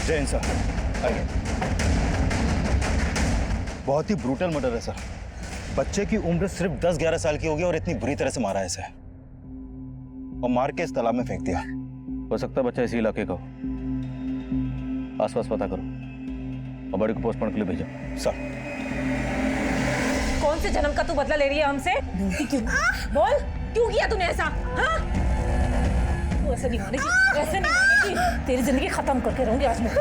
जय हिंद सर। आइए। बहुत ही ब्रूटल मर्डर है सर। बच्चे की उम्र सिर्फ 10-11 साल की होगी और इतनी बुरी तरह से मारा है इसे और मार के इस तालाब में फेंक दिया। हो सकता है बच्चा इसी इलाके का हो। आसपास पता करो और बड़ी को पोस्टमार्टम के लिए भेजो। सर। कौन से जन्म का तू बदला ले रही है हमसे? बोलती क्यों? बोल, क्यों किया तूने ऐसा? हाँ? तू ऐसे नहीं मानेगी, ऐसे नहीं मानेगी। तेरी जिंदगी खत्म करके रहूंगी आज मैं।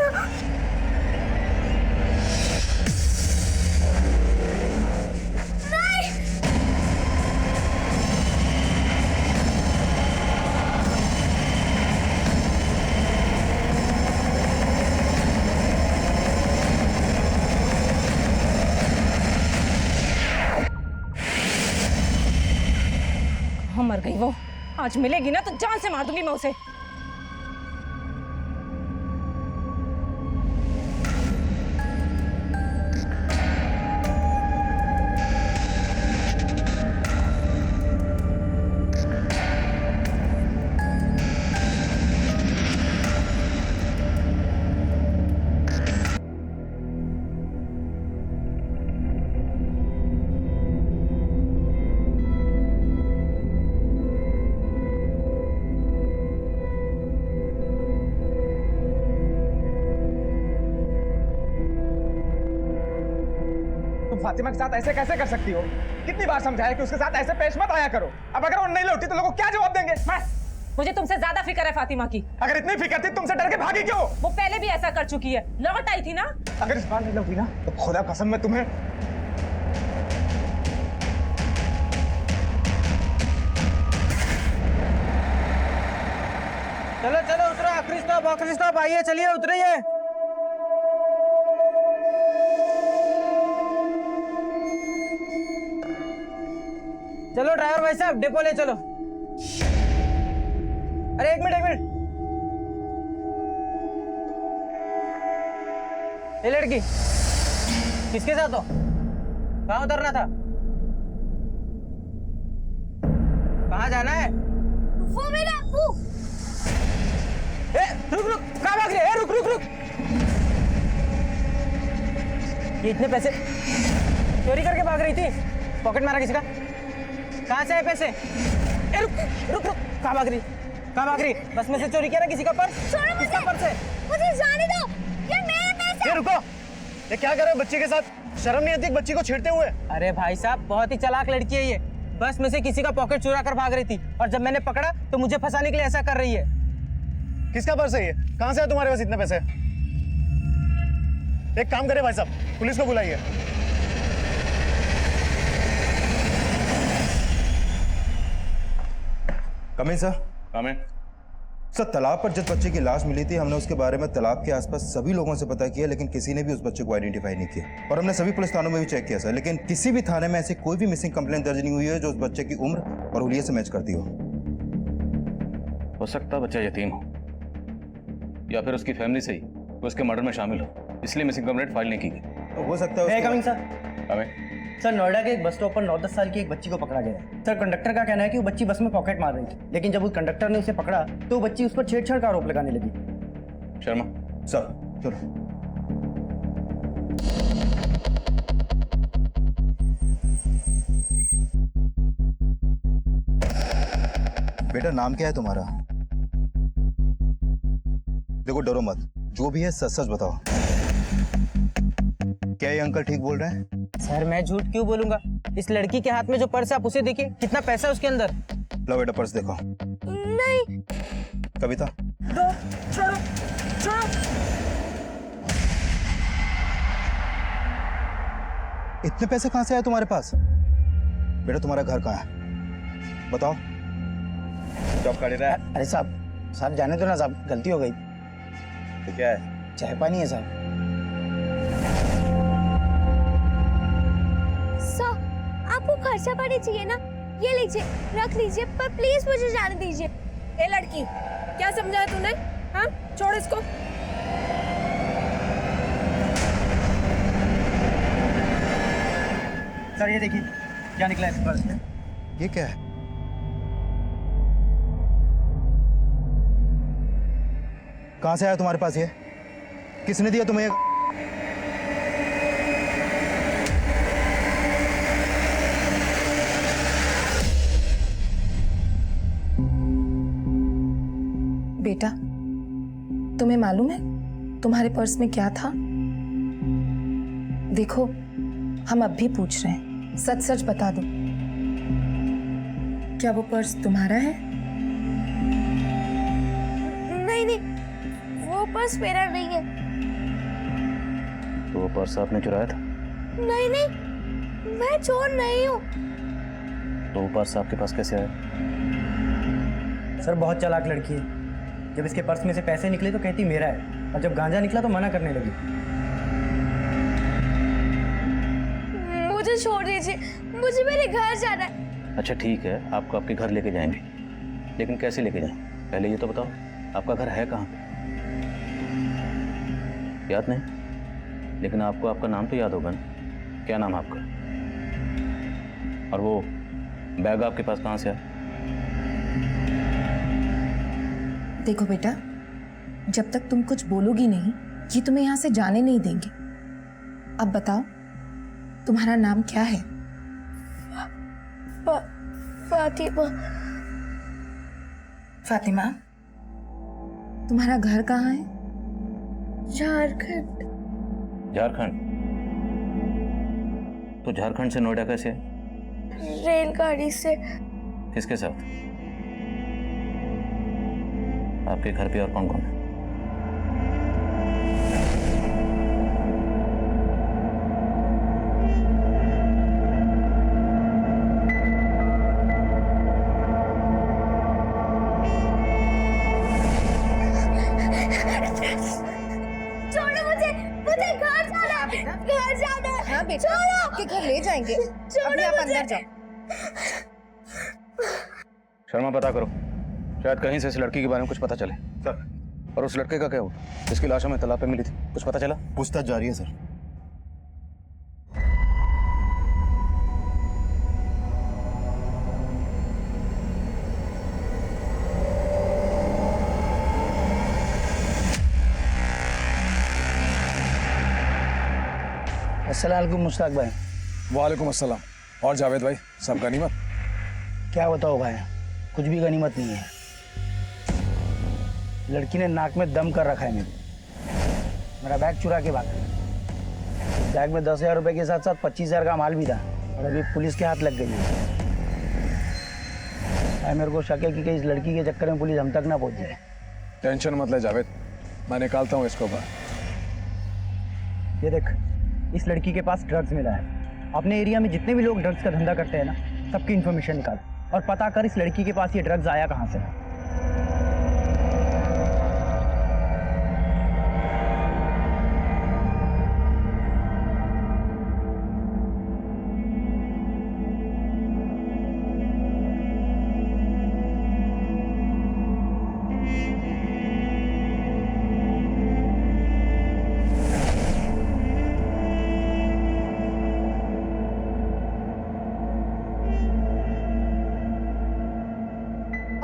मर गई वो। आज मिलेगी ना तो जान से मार दूंगी मैं उसे। फातिमा के साथ ऐसे कैसे कर सकती हो? कितनी बार समझाया कि उसके साथ ऐसे पेश मत आया करो। अब अगर वो नहीं लौटी तो लोगों क्या जवाब देंगे? बस, मुझे तुमसे ज्यादा फिक्र है फातिमा की। अगर इतनी फिक्र थी तुमसे डर के भागी क्यों? वो पहले भी ऐसा कर चुकी है, लौट आई थी ना। अगर इस बार नहीं लौटी ना तो खुदा कसम मैं तुम्हें। चलो चलो उतरो, आखिरी स्टॉप आइए, चलिए उतरिए। चलो ड्राइवर भाई साहब डिपो ले चलो। अरे एक मिनट। ये लड़की किसके साथ हो? कहाँ उतरना था? कहाँ जाना है? वो मेरा अप्पू। रुक कहाँ भाग रही है? रुक। ये इतने पैसे चोरी करके भाग रही थी? पॉकेट मारा किसी का? कहाँ से है पैसे? रुक कहाँ भाग रही? बस में से चोरी किया ना किसी का पर्स? किसका पर्स है? मुझे जाने दो, ये मेरे पैसे। ये रुको, ये क्या कर रहे हो बच्चे के साथ? शर्म नहीं आती बच्ची को छेड़ते हुए? अरे भाई साहब बहुत ही चालाक लड़की है ये। बस में से किसी का पॉकेट चुरा कर भाग रही थी और जब मैंने पकड़ा तो मुझे फंसाने के लिए ऐसा कर रही है। किसका पर्स है ये? कहाँ से है तुम्हारे पास इतने पैसे? एक काम करे भाई साहब, पुलिस को बुलाइए। कम इन सर। कम इन। सर, तालाब पर जिस बच्चे की लाश मिली थी हमने उसके बारे में तालाब के आसपास सभी लोगों से पता किया, लेकिन किसी ने भी उस बच्चे को आइडेंटिफाई नहीं किया। और हमने सभी पुलिस थानों में भी चेक किया सर, लेकिन किसी भी थाने में ऐसी कोई भी मिसिंग कंप्लेंट दर्ज नहीं हुई है जो उस बच्चे की उम्र और हुलिये से मैच करती हो सकता बच्चा यतीम हो या फिर उसकी फैमिली से ही वो उसके मर्डर में शामिल हो, इसलिए मिसिंग कंप्लेंट फाइल नहीं की गई। तो हो सकता है कमिंग सर। सर, नोएडा के एक बस स्टॉप पर 9-10 साल की एक बच्ची को पकड़ा गया है। सर, कंडक्टर का कहना है कि वो बच्ची बस में पॉकेट मार रही थी, लेकिन जब उस कंडक्टर ने उसे पकड़ा तो वो बच्ची उस पर छेड़छाड़ का आरोप लगाने लगी। शर्मा। सर चलो। बेटा नाम क्या है तुम्हारा? देखो डरो मत, जो भी है सच सच बताओ। क्या ये अंकल ठीक बोल रहे हैं? सर मैं झूठ क्यों बोलूंगा? इस लड़की के हाथ में जो पर्स है आप उसे देखिए, कितना पैसा है उसके अंदर। लो बेटा पर्स देखो। नहीं। कविता छोड़ो। इतने पैसे कहां से आए तुम्हारे पास? बेटा तुम्हारा घर कहाँ है बताओ। जॉब कर रहा है? अरे साहब जाने दो ना साहब, गलती हो गई। तो क्या है? चाय पानी है साहब। आपको खर्चा पानी चाहिए ना, ये लीजिए, रख लीजिए, पर प्लीज मुझे जाने दीजिए। ए लड़की, क्या समझा है तूने? हाँ, छोड़ इसको। सर ये देखिए क्या निकला है इस पर्स में। ये क्या है? कहां से आया तुम्हारे पास ये? किसने दिया तुम्हें? बेटा, तुम्हें मालूम है तुम्हारे पर्स में क्या था? देखो, हम अब भी पूछ रहे हैं, सच सच बता दो, क्या वो पर्स तुम्हारा है? नहीं नहीं, वो पर्स मेरा नहीं है। तो वो पर्स आपने चुराया था? नहीं नहीं, मैं चोर नहीं हूँ। तो वो पर्स आपके पास कैसे आया? सर बहुत चालाक लड़की है। जब इसके पर्स में से पैसे निकले तो कहती मेरा है, और जब गांजा निकला तो मना करने लगी। मुझे छोड़ दीजिए, मुझे मेरे घर जाना है। अच्छा ठीक है, आपको आपके घर लेके जाएंगे, लेकिन कैसे लेके जाएं? पहले ये तो बताओ, आपका घर है कहाँ पे? याद नहीं? लेकिन आपको आपका नाम तो याद होगा ना? क्या नाम है आपका? और वो बैग आपके पास कहाँ से आया? देखो बेटा, जब तक तुम कुछ बोलोगी नहीं, ये तुम्हें यहाँ से जाने नहीं देंगे। अब बताओ, तुम्हारा नाम क्या है? फातिमा। फातिमा, तुम्हारा घर कहाँ है? झारखंड। झारखंड? तो झारखंड से नोएडा कैसे आए? रेलगाड़ी से। किसके साथ? आपके घर पे और कौन कौन है? छोड़ो मुझे, मुझे घर जाना है, घर जाना है। हाँ बेटा, आपके घर ले जाएंगे। अभी आप अंदर जाओ। शर्मा, पता करो, शायद कहीं से इस लड़की के बारे में कुछ पता चले। सर, और उस लड़के का क्या हुआ जिसकी लाश हमें तालाब पे मिली थी? कुछ पता चला? पूछताछ जारी है सर। अस्सलाम वालेकुम मुश्ताक भाई। वालेकुम अस्सलाम। और जावेद भाई, सब गनीमत? क्या बताओ भाई, कुछ भी गनीमत नहीं है। लड़की ने नाक में दम कर रखा है मेरा बैग चुरा के भाग गई। बैग में 10,000 रुपए के साथ साथ 25,000 का माल भी था, और अभी पुलिस के हाथ लग गई है। मेरे को शक है कि कहीं इस लड़की के चक्कर में पुलिस हम तक ना पहुंच जाए। टेंशन मत ले जावेद, मैं निकालता हूँ इसको बाहर। ये देख, इस लड़की के पास ड्रग्स मिला है। अपने एरिया में जितने भी लोग ड्रग्स का धंधा करते हैं ना, सबकी इन्फॉर्मेशन निकाल और पता कर इस लड़की के पास ये ड्रग्स आया कहाँ से।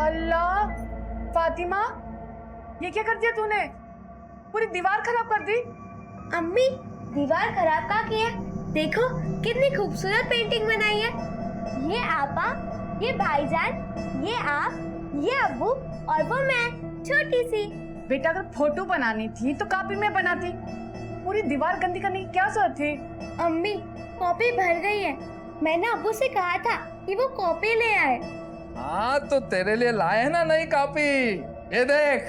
अल्लाह, फातिमा, ये क्या कर दिया तूने? पूरी दीवार खराब कर दी। अम्मी, दीवार खराब का किया? देखो कितनी खूबसूरत पेंटिंग बनाई है। ये आपा, ये भाईजान, ये आप, ये अब्बू और वो मैं, छोटी सी। बेटा, अगर फोटो बनानी थी तो कॉपी में बनाती। पूरी दीवार गंदी करने की क्या जरूरत थी? अम्मी, कॉपी भर गई है। मैंने अब्बू से कहा था कि वो कॉपी ले आए। हाँ, तो तेरे लिए लाए हैं ना नई कॉपी। ये देख,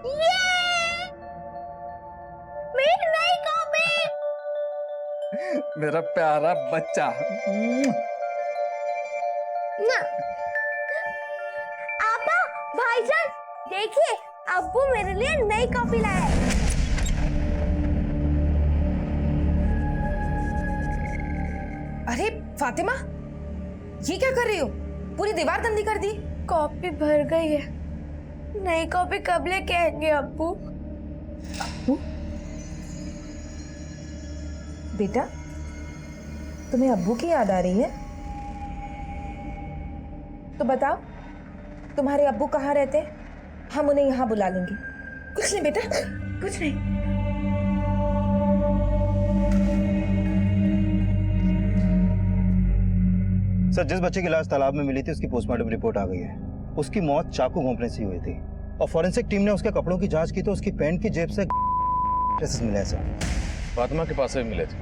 ये मेरी नई कॉपी। मेरा प्यारा बच्चा। ना, आपा, भाईजान, देखिए अब्बू मेरे लिए नई कॉपी लाए हैं। अरे फातिमा, ये क्या कर रही हो? पूरी दीवार गंदी कर दी। कॉपी भर गई है। नई कॉपी कब लेके आएंगे अब्बू? अब्बू? बेटा, तुम्हें अब्बू की याद आ रही है? तो बताओ, तुम्हारे अब्बू कहाँ रहते हैं? हम उन्हें यहाँ बुला लेंगे। कुछ नहीं बेटा, कुछ नहीं। सर, जिस बच्चे की लाश तालाब में मिली थी उसकी पोस्टमार्टम रिपोर्ट आ गई है। उसकी मौत चाकू घोंपने से हुई थी और फॉरेंसिक टीम ने उसके कपड़ों की जांच की तो उसकी पैंट की जेब से ट्रेसेस मिले हैं सर। फातिमा के पास से भी मिले थे,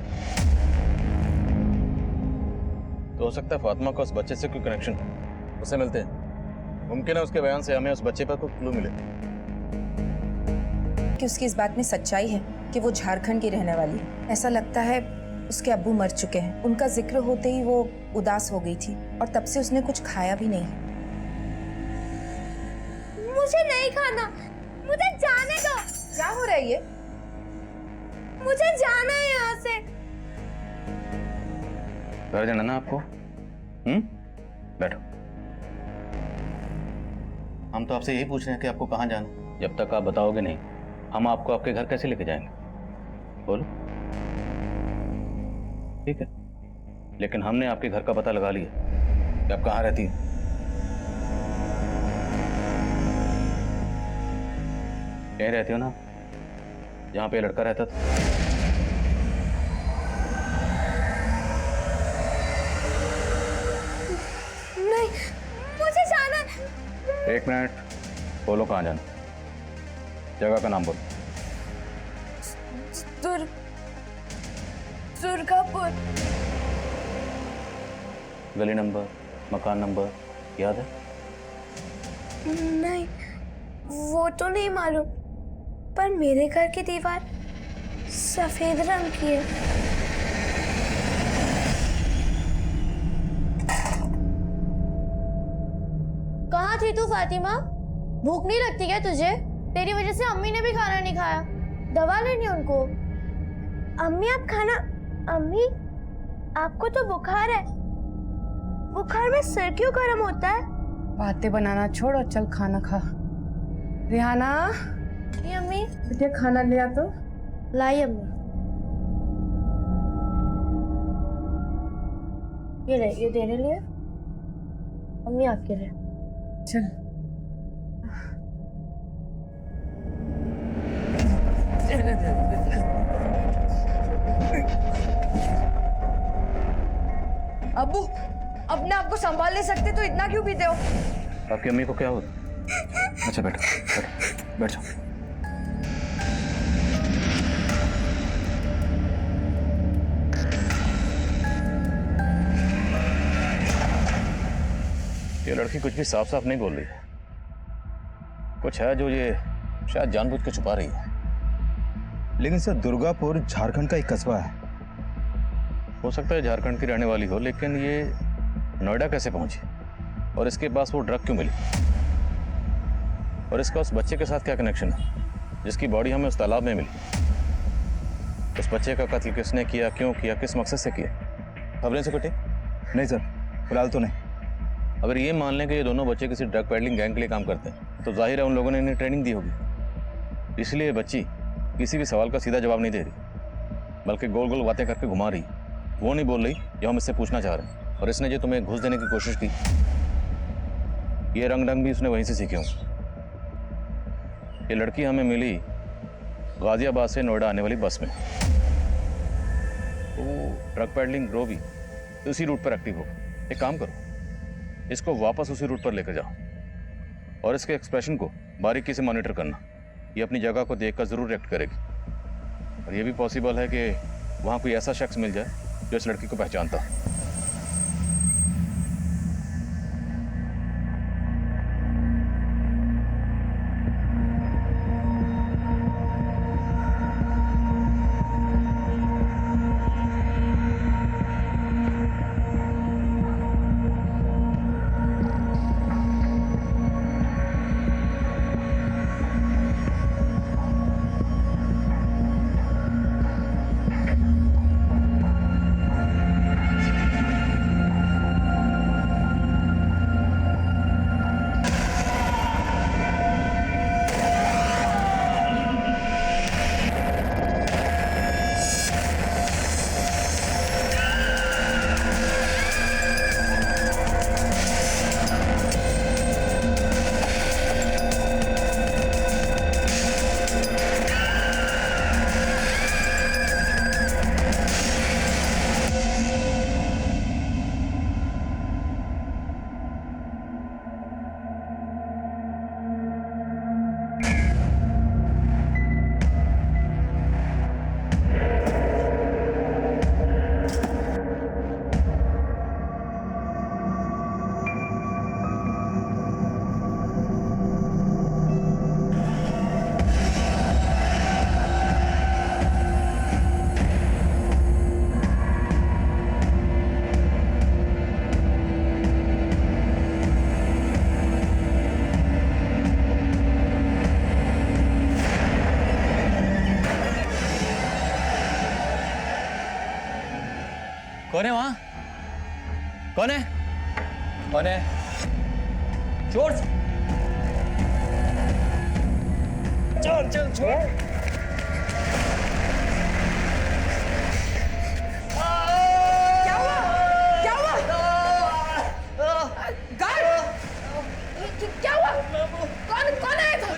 तो हो सकता है फातिमा का उस बच्चे से कोई कनेक्शन हो। उसे मिलते हैं, मुमकिन है उसके बयान से हमें उस बच्चे पर कोई क्लू मिले। कि उसकी इस बात में सच्चाई है कि वो झारखंड की रहने वाली है। ऐसा लगता है उसके अब्बू मर चुके हैं। उनका जिक्र होते ही वो उदास हो गई थी और तब से उसने कुछ खाया भी नहीं। मुझे नहीं खाना, मुझे जाने दो। क्या हो रहा है ये? मुझे जाना है यहाँ से। घर जाना ना आपको? बैठो। हम तो आपसे यही पूछ रहे हैं कि आपको कहाँ जाना है। जब तक आप बताओगे नहीं, हम आपको आपके घर कैसे लेके जाएंगे? बोलो। ठीक है, लेकिन हमने आपके घर का पता लगा लिया कि आप कहाँ रहती हैं। यहीं रहती हो ना, जहाँ पे लड़का रहता था? नहीं, मुझे जाना है। एक मिनट, बोलो कहाँ जाना, जगह का नाम बोलो। दुर्गापुर। गली नंबर, मकान नंबर याद है? नहीं, वो तो नहीं मालूम, पर मेरे घर की दीवार सफेद रंग की है। कहाँ थी तू फातिमा? भूख नहीं लगती क्या तुझे? तेरी वजह से अम्मी ने भी खाना नहीं खाया। दवा लेनी उनको। अम्मी आप खाना। अम्मी, आपको तो बुखार है। बुखार में सिर क्यों गर्म होता है? बातें बनाना छोड़ और चल खाना खा। रिहाना, ये अम्मी। बेटे खाना लिया तो? लाई अम्मी। ये ले, ये तेरे लिए। अम्मी आपके लिए। चल। अब्बू, अपने आप को संभाल नहीं सकते तो इतना क्यों पीते हो? आपकी अम्मी को क्या होता? अच्छा बैठो, बैठो, बैठ जाओ। ये लड़की कुछ भी साफ साफ नहीं बोल रही है। कुछ है जो ये शायद जानबूझ के छुपा रही है। लेकिन सर, दुर्गापुर झारखंड का एक कस्बा है। हो सकता है झारखंड की रहने वाली हो, लेकिन ये नोएडा कैसे पहुंची और इसके पास वो ड्रग क्यों मिली? और इसका उस बच्चे के साथ क्या कनेक्शन है जिसकी बॉडी हमें उस तालाब में मिली? उस बच्चे का कत्ल किसने किया, क्यों किया, किस मकसद से किया? खबरें से कटे? नहीं सर, फिलहाल तो नहीं। अगर ये मान लें कि ये दोनों बच्चे किसी ड्रग पेडलिंग गैंग के लिए काम करते हैं तो जाहिर है उन लोगों ने इन्हें ट्रेनिंग दी होगी। इसलिए बच्ची किसी भी सवाल का सीधा जवाब नहीं दे रही, बल्कि गोल गोल बातें करके घुमा रही। वो नहीं बोल रही जो हम इससे पूछना चाह रहे हैं। और इसने जो तुम्हें घूस देने की कोशिश की, ये रंग ढंग भी उसने वहीं से सीखे हों। ये लड़की हमें मिली गाजियाबाद से नोएडा आने वाली बस में। तो ड्रग पेडलिंग ग्रो भी उसी रूट पर एक्टिव हो। एक काम करो, इसको वापस उसी रूट पर लेकर जाओ और इसके एक्सप्रेशन को बारीकी से मॉनिटर करना। ये अपनी जगह को देखकर जरूर रिएक्ट करेगी। और ये भी पॉसिबल है कि वहाँ कोई ऐसा शख्स मिल जाए जो इस लड़की को पहचानता हो। कौन है वहां? कौन है? कौन है? चोर! चल चल चोर! क्या हुआ? क्या हुआ? गार्ड! क्या हुआ? कौन आया था?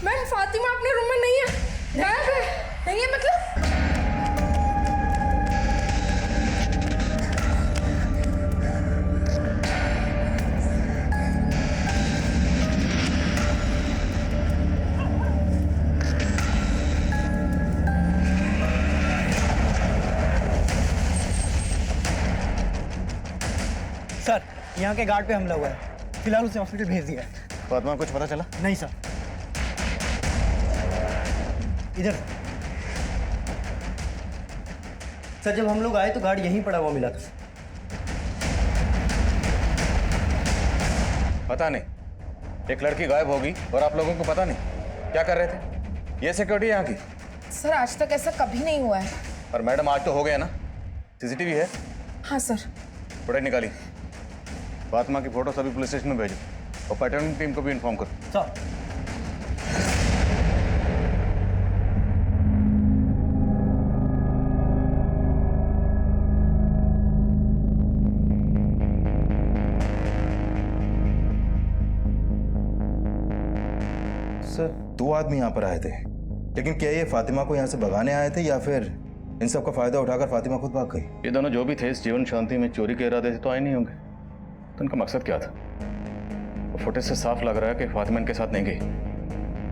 मैम फातिमा अपने रूम में नहीं है, गायब है। नहीं है मतलब? सर, यहाँ के गार्ड पे हमला हुआ है। फिलहाल उसे हॉस्पिटल भेज दिया है। फातिमा कुछ पता चला? नहीं सर। इधर सर, जब हम लोग आए तो गार्ड यहीं पड़ा हुआ मिला था। पता नहीं, एक लड़की गायब होगी और आप लोगों को पता नहीं क्या कर रहे थे। ये सिक्योरिटी यहाँ की? सर, आज तक ऐसा कभी नहीं हुआ है। पर मैडम आज तो हो गया ना, सीसीटीवी है। हाँ सर। फुटेज निकाली, फातिमा की फोटो सभी पुलिस स्टेशन में भेजो और पैटर्निंग टीम को भी इन्फॉर्म करो। सर, सर 2 आदमी यहाँ पर आए थे, लेकिन क्या ये फातिमा को यहाँ से भगाने आए थे या फिर इन सब का फायदा उठाकर फातिमा खुद भाग गई? ये दोनों जो भी थे इस जीवन शांति में चोरी के इरादे से तो आए नहीं होंगे, तो इनका मकसद क्या था? फुटेज से साफ लग रहा है कि फातिमा इनके साथ नहीं गई,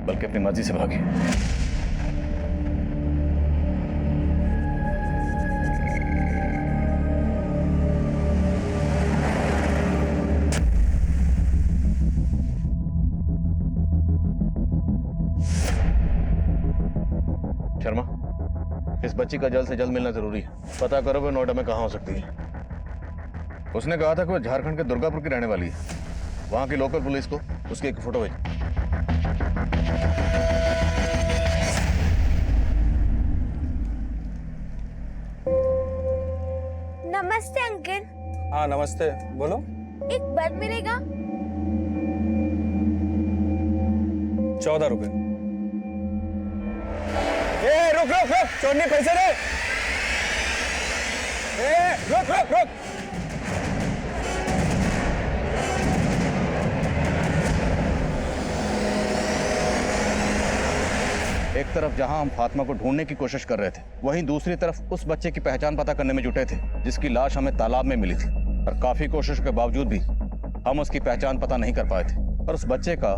बल्कि अपनी मर्जी से भागी। शर्मा, इस बच्ची का जल्द से जल्द मिलना जरूरी है। पता करो वो नोएडा में कहाँ हो सकती है। उसने कहा था कि वो झारखंड के दुर्गापुर की रहने वाली है। वहां की लोकल पुलिस को उसकी एक फोटो भेज। नमस्ते अंकल। हाँ नमस्ते, बोलो। एक बर्फ मिलेगा? 14 रुपए। ए रुक रुक रुक, चोरनी पैसे दे। ए रुक रुक रुक। एक तरफ जहां हम फातिमा को ढूंढने की कोशिश कर रहे थे, वहीं दूसरी तरफ उस बच्चे की पहचान पता करने में जुटे थे जिसकी लाश हमें तालाब में मिली थी। और काफी कोशिश के बावजूद भी हम उसकी पहचान पता नहीं कर पाए थे। और उस बच्चे का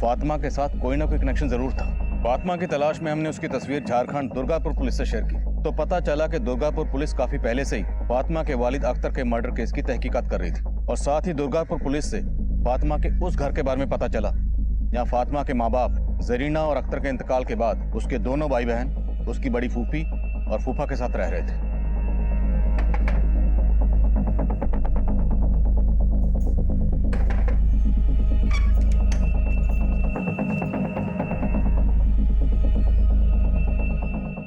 फातिमा के साथ कोई ना कोई कनेक्शन जरूर था। फातिमा की तलाश में हमने उसकी तस्वीर झारखंड दुर्गापुर पुलिस से शेयर की, तो पता चला कि दुर्गापुर पुलिस काफी पहले से ही फातिमा के वालिद अख्तर के मर्डर केस की तहकीकात कर रही थी। और साथ ही दुर्गापुर पुलिस से फातिमा के उस घर के बारे में पता चला जहाँ फातिमा के माँ बाप जरीना और अख्तर के इंतकाल के बाद उसके दोनों भाई बहन उसकी बड़ी फूफी और फूफा के साथ रह रहे थे।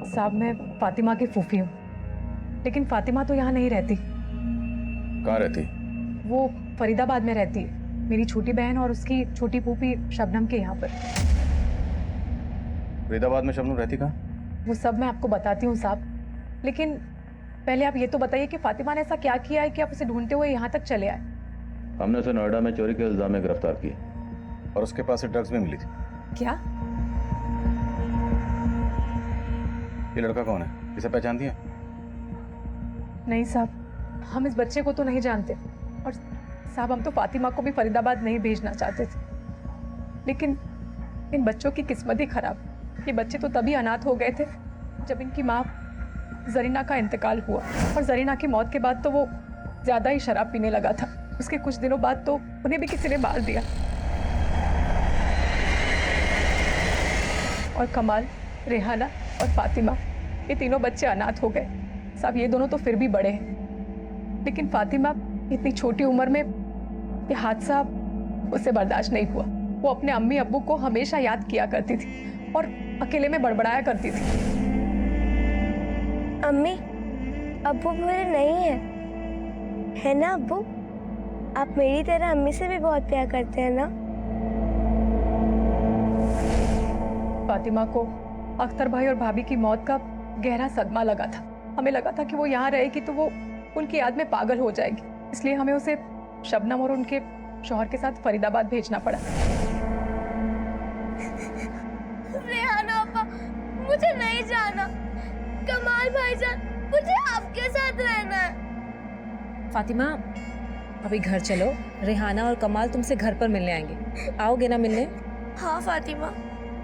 साहब, मैं फातिमा की फूफी हूँ, लेकिन फातिमा तो यहाँ नहीं रहती। कहाँ रहती? वो फरीदाबाद में रहती है। मेरी छोटी बहन और उसकी छोटी फूफी शबनम के यहाँ पर। फरीदाबाद में शबनम रहती कहाँ? वो सब मैं आपको बताती हूँ साहब, लेकिन पहले आप ये तो बताइए कि फातिमा ने ऐसा क्या किया है कि आप उसे ढूंढते हुए यहाँ तक चले आए? हमने उसे नोएडा में चोरी के इल्जाम में गिरफ्तार किया और उसके पास से ड्रग्स भी मिली थी। क्या? ये लड़का कौन है? इसे पहचानती है? नहीं साहब, हम इस बच्चे को तो नहीं जानते। और साहब, हम तो फातिमा को भी फरीदाबाद नहीं भेजना चाहते थे, लेकिन इन बच्चों की किस्मत ही खराब। ये बच्चे तो तभी अनाथ हो गए थे जब इनकी माँ जरीना का इंतकाल हुआ। और जरीना की मौत के बाद तो वो ज़्यादा ही शराब पीने लगा था। उसके कुछ दिनों बाद तो उन्हें भी किसी ने मार दिया। और कमाल, रेहाना और फातिमा, ये तीनों बच्चे अनाथ हो गए। साहब, ये दोनों तो फिर भी बड़े हैं, लेकिन फातिमा इतनी छोटी उम्र में ये हादसा उसे बर्दाश्त नहीं हुआ। वो अपने अम्मी अब्बू को हमेशा याद किया करती थी और अकेले में बड़बड़ाया करती थी। अम्मी अब्बू बुरे नहीं है, है ना अब्बू? आप मेरी तरह अम्मी से भी बहुत प्यार करते हैं ना? फातिमा को अख्तर भाई और भाभी की मौत का गहरा सदमा लगा था। हमें लगा था कि वो यहाँ रहेगी तो वो उनकी याद में पागल हो जाएगी, इसलिए हमें उसे शबनम और उनके शौहर के साथ फरीदाबाद भेजना पड़ा। रेहाना अपा, मुझे नहीं जाना। कमाल भाईजान, मुझे आपके साथ रहना है। फातिमा अभी घर चलो, रेहाना और कमाल तुमसे घर पर मिलने आएंगे। आओगे ना मिलने? हाँ फातिमा,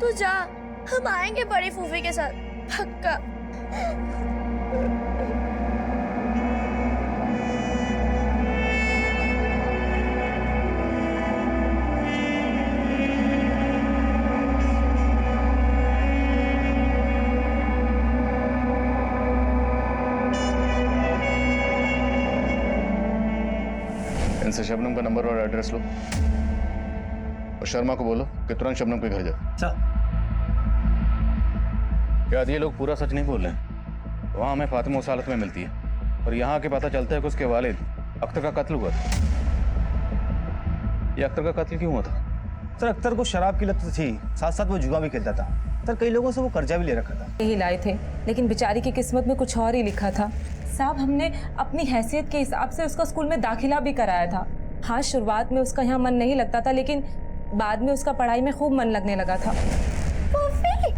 तू जा, हम आएंगे बड़ी फूफी के साथ, पक्का। इनसे शबनम का नंबर और एड्रेस लो और शर्मा को बोलो कि तुरंत शबनम के घर जाओ। सर। याद ये लोग पूरा सच नहीं बोल रहे हैं। वहाँ हमें फातिमा उस हालत में मिलती है और यहाँ आके पता चलता है कि उसके वालिद अख्तर का कत्ल हुआ था। ये अख्तर का कत्ल क्यों हुआ था? सर अख्तर को शराब की लत थी, साथ साथ वो जुआ भी खेलता था। सर कई लोगों से वो कर्जा भी ले रखा था। यही लाए थे, लेकिन बेचारी की किस्मत में कुछ और ही लिखा था। साहब हमने अपनी हैसियत के हिसाब से उसका स्कूल में दाखिला भी कराया था। हाँ शुरुआत में उसका यहाँ मन नहीं लगता था, लेकिन बाद में उसका पढ़ाई में खूब मन लगने लगा था। फूफी,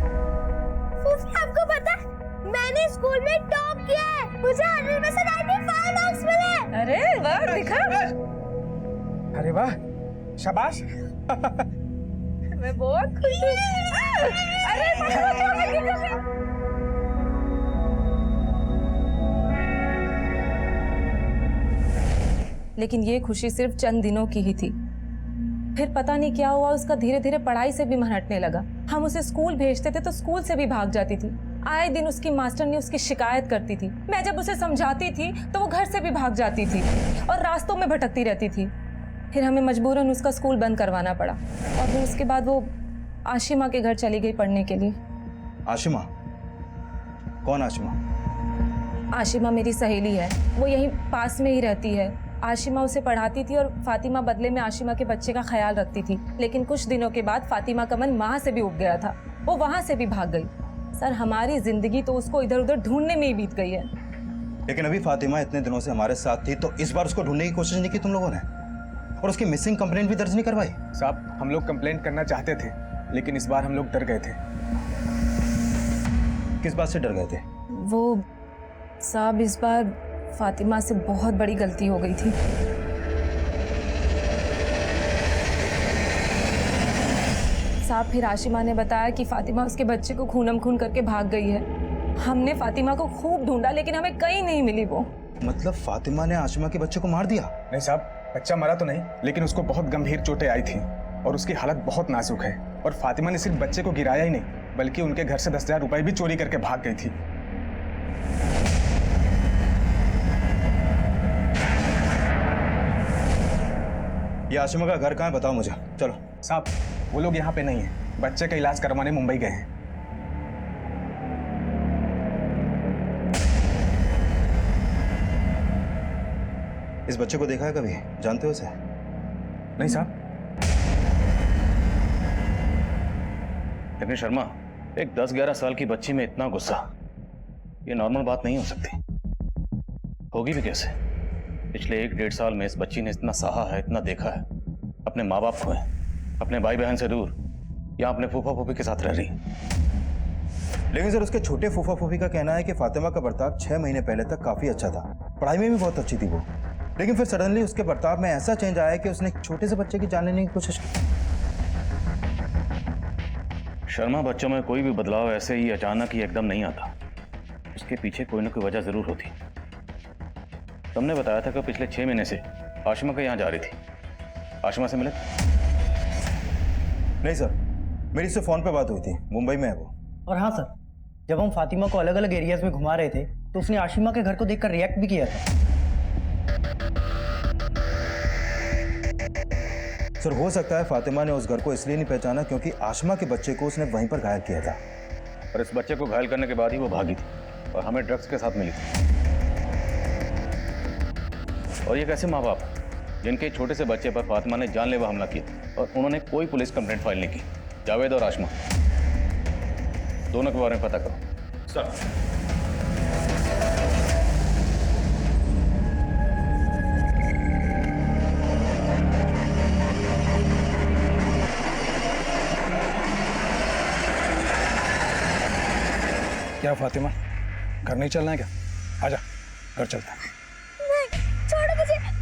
फूफी आपको पता है, मैंने स्कूल में टॉप किया है। मुझे 100 में से 95 मार्क्स मिले। अरे वाह, दिखा। अरे वाह, शाबाश। मैं बहुत खुश हूँ। अरे लेकिन ये खुशी सिर्फ चंद दिनों की ही थी। फिर पता नहीं क्या हुआ, उसका धीरे धीरे पढ़ाई से भी मन हटने लगा। हम उसे स्कूल भेजते थे तो स्कूल से भी भाग जाती थी। आए दिन उसकी मास्टरनी उसकी शिकायत करती थी। मैं जब उसे समझाती थी तो वो घर से भी भाग जाती थी और रास्तों में भटकती रहती थी। फिर हमें मजबूरन उसका स्कूल बंद करवाना पड़ा और फिर उसके बाद वो आशिमा के घर चली गई पढ़ने के लिए। आशिमा? कौन आशिमा? आशिमा मेरी सहेली है, वो यहीं पास में ही रहती है। आशिमा उसे पढ़ाती थी और फातिमा बदले में आशिमा के बच्चे का ख्याल रखती थी। लेकिन कुछ दिनों के बाद फातिमा का मन वहाँ से भी उब गया था, वो वहाँ से भी भाग गई। सर हमारी जिंदगी तो उसको इधर उधर ढूंढने में ही बीत गई है। लेकिन अभी फातिमा इतने दिनों से हमारे साथ थी, तो इस बार उसको ढूंढने की कोशिश नहीं की तुम लोगों ने? और उसकी मिसिंग कंप्लेंट भी दर्ज नहीं करवाई? साहब हम लोग कंप्लेंट करना चाहते थे, लेकिन इस बार हम लोग डर गए थे। किस बात से डर गए थे? वो साहब इस बार फातिमा से बहुत बड़ी गलती हो गई थी। साहब फिर आशिमा ने बताया कि फातिमा उसके बच्चे को खूनम खून करके भाग गई है। हमने फातिमा को खूब ढूंढा लेकिन हमें कहीं नहीं मिली वो। मतलब फातिमा ने आशिमा के बच्चे को मार दिया? नहीं साहब, बच्चा मरा तो नहीं, लेकिन उसको बहुत गंभीर चोटें आई थी और उसकी हालत बहुत नाजुक है। और फातिमा ने सिर्फ बच्चे को गिराया ही नहीं, बल्कि उनके घर से 10,000 रुपए भी चोरी करके भाग गई थी। ये आशिमा का घर कहाँ है, बताओ मुझे। चलो। साहब वो लोग यहाँ पे नहीं है, बच्चे का इलाज करवाने मुंबई गए हैं। इस बच्चे को देखा है कभी? जानते हो इसे? नहीं साहब। लेकिन शर्मा, एक 10-11 साल की बच्ची में इतना गुस्सा, ये नॉर्मल बात नहीं हो सकती। होगी भी कैसे? पिछले 1-1.5 साल में इस बच्ची ने इतना सहा है, इतना देखा है। अपने माँ बाप को है, अपने भाई बहन से दूर, या अपने फूफा फूफी के साथ रह रही। लेकिन सर उसके छोटे फूफा फूफी का कहना है कि फातिमा का बर्ताव 6 महीने पहले तक काफी अच्छा था, पढ़ाई में भी बहुत अच्छी थी वो। लेकिन फिर सडनली उसके बर्ताव में ऐसा चेंज आया कि उसने एक छोटे से बच्चे की जान लेने की कोशिश की। शर्मा, बच्चों में कोई भी बदलाव ऐसे ही अचानक ही एकदम नहीं आता, उसके पीछे कोई ना कोई वजह जरूर होती। तुमने बताया था कि पिछले 6 महीने से आशिमा के यहाँ जा रही थी। आशिमा से मिले? नहीं सर, मेरी इससे फोन पे बात हुई थी, मुंबई में है वो। और हाँ सर, जब हम फातिमा को अलग अलग एरियाज में घुमा रहे थे तो उसने आशिमा के घर को देखकर रिएक्ट भी किया था। सर हो सकता है फातिमा ने उस घर को इसलिए नहीं पहचाना क्योंकि आशमा के बच्चे को उसने वहीं पर घायल किया था। और इस बच्चे को घायल करने के बाद ही वो भागी थी और हमें ड्रग्स के साथ मिली थी। और ये कैसे माँ बाप जिनके छोटे से बच्चे पर फातिमा ने जानलेवा हमला किया और उन्होंने कोई पुलिस कंप्लेंट फाइल नहीं की? जावेद और आशमा दोनों के बारे में पता करो। सर क्या फातिमा, घर नहीं चलना है क्या? आजा, घर चलते हैं। नहीं, छोड़ो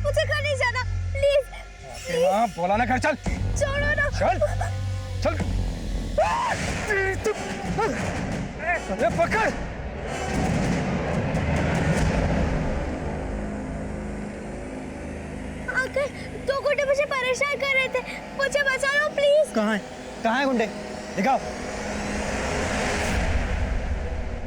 मुझे घर नहीं जाना, प्लीज। हाँ, बोला ना घर चल। छोड़ो ना। चल, चल। अरे पकड़। अंकल, 2 गुंडे मुझे परेशान कर रहे थे, मुझे बचा लो प्लीज। कहाँ है गुंडे? दिखाओ,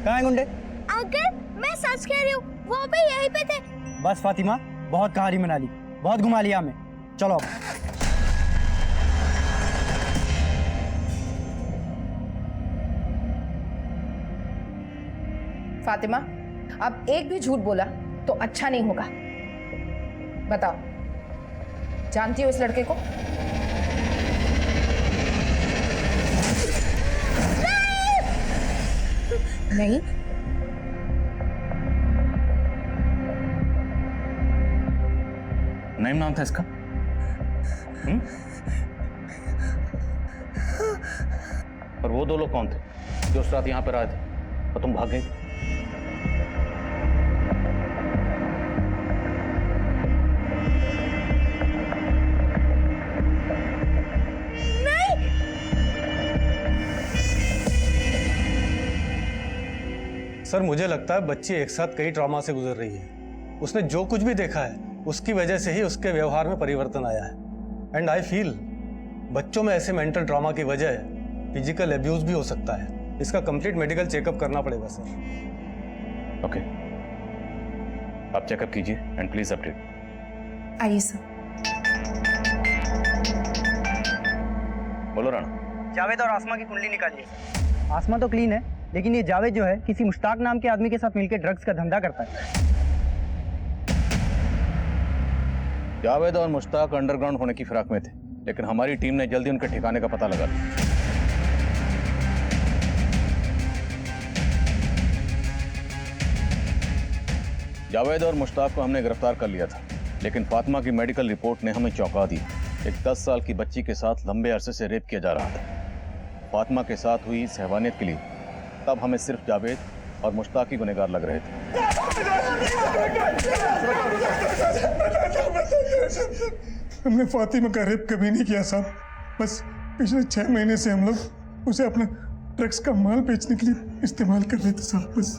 कहाँ है गुंडे? अंकल, मैं सच कह रही हूँ, वो भी यहीं पे थे। बस फातिमा, बहुत कहानी बना ली, बहुत घुमा लिया हमें। चलो अब। फातिमा, अब एक भी झूठ बोला तो अच्छा नहीं होगा। बताओ, जानती हो इस लड़के को? नहीं। नईम नाम था इसका? और वो 2 लोग कौन थे जो उस रात यहाँ पर आए थे और तुम भाग गई? सर मुझे लगता है बच्ची एक साथ कई ट्रॉमा से गुजर रही है। उसने जो कुछ भी देखा है उसकी वजह से ही उसके व्यवहार में परिवर्तन आया है। एंड आई फील बच्चों में ऐसे मेंटल ट्रॉमा की वजह फिजिकल एब्यूज भी हो सकता है। इसका कंप्लीट मेडिकल चेकअप करना पड़ेगा सर। ओके, आप चेकअप कीजिए एंड प्लीज अपडेट। आइए सर। बोलो राणा। जावेद और आसमा की कुंडली निकालिए सर। आसमा तो क्लीन है, लेकिन ये जावेद जो है किसी मुश्ताक नाम के आदमी के साथ मिलकर ड्रग्स का धंधा करता है। जावेद और मुश्ताक अंडरग्राउंड होने की फिराक में थे, लेकिन हमारी टीम ने जल्दी उनके ठिकाने का पता लगा लिया। जावेद और मुश्ताक को हमने गिरफ्तार कर लिया था, लेकिन फातिमा की मेडिकल रिपोर्ट ने हमें चौंका दिया। एक 10 साल की बच्ची के साथ लंबे अरसे से रेप किया जा रहा था। फातिमा के साथ हुई इस हैवानियत के लिए तब हमें सिर्फ जावेद और मुश्ताक ही गुनहगार लग रहे थे। हमने फातिमा का रेप कभी नहीं किया साहब। बस पिछले 6 महीने से हम लोग उसे अपना ड्रग्स का माल बेचने के लिए इस्तेमाल कर रहे थे साहब। बस।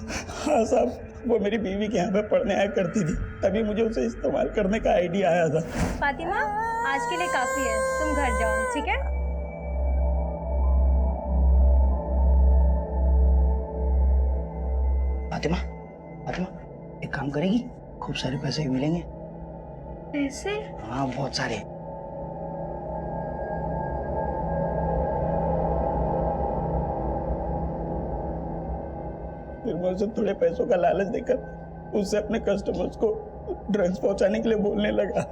हाँ साहब, वो मेरी बीवी के यहाँ पे पढ़ने आया करती थी, तभी मुझे उसे इस्तेमाल करने का आइडिया आया था। फातिमा, आज के लिए काफी है, तुम घर जाओ, ठीक है? फातिमा, फातिमा, एक काम करेगी? खूब सारे पैसे भी मिलेंगे। पैसे? हाँ, बहुत सारे। फिर मैं उसे थोड़े पैसों का लालच देकर उससे अपने कस्टमर्स को ड्रग्स पहुंचाने के लिए बोलने लगा।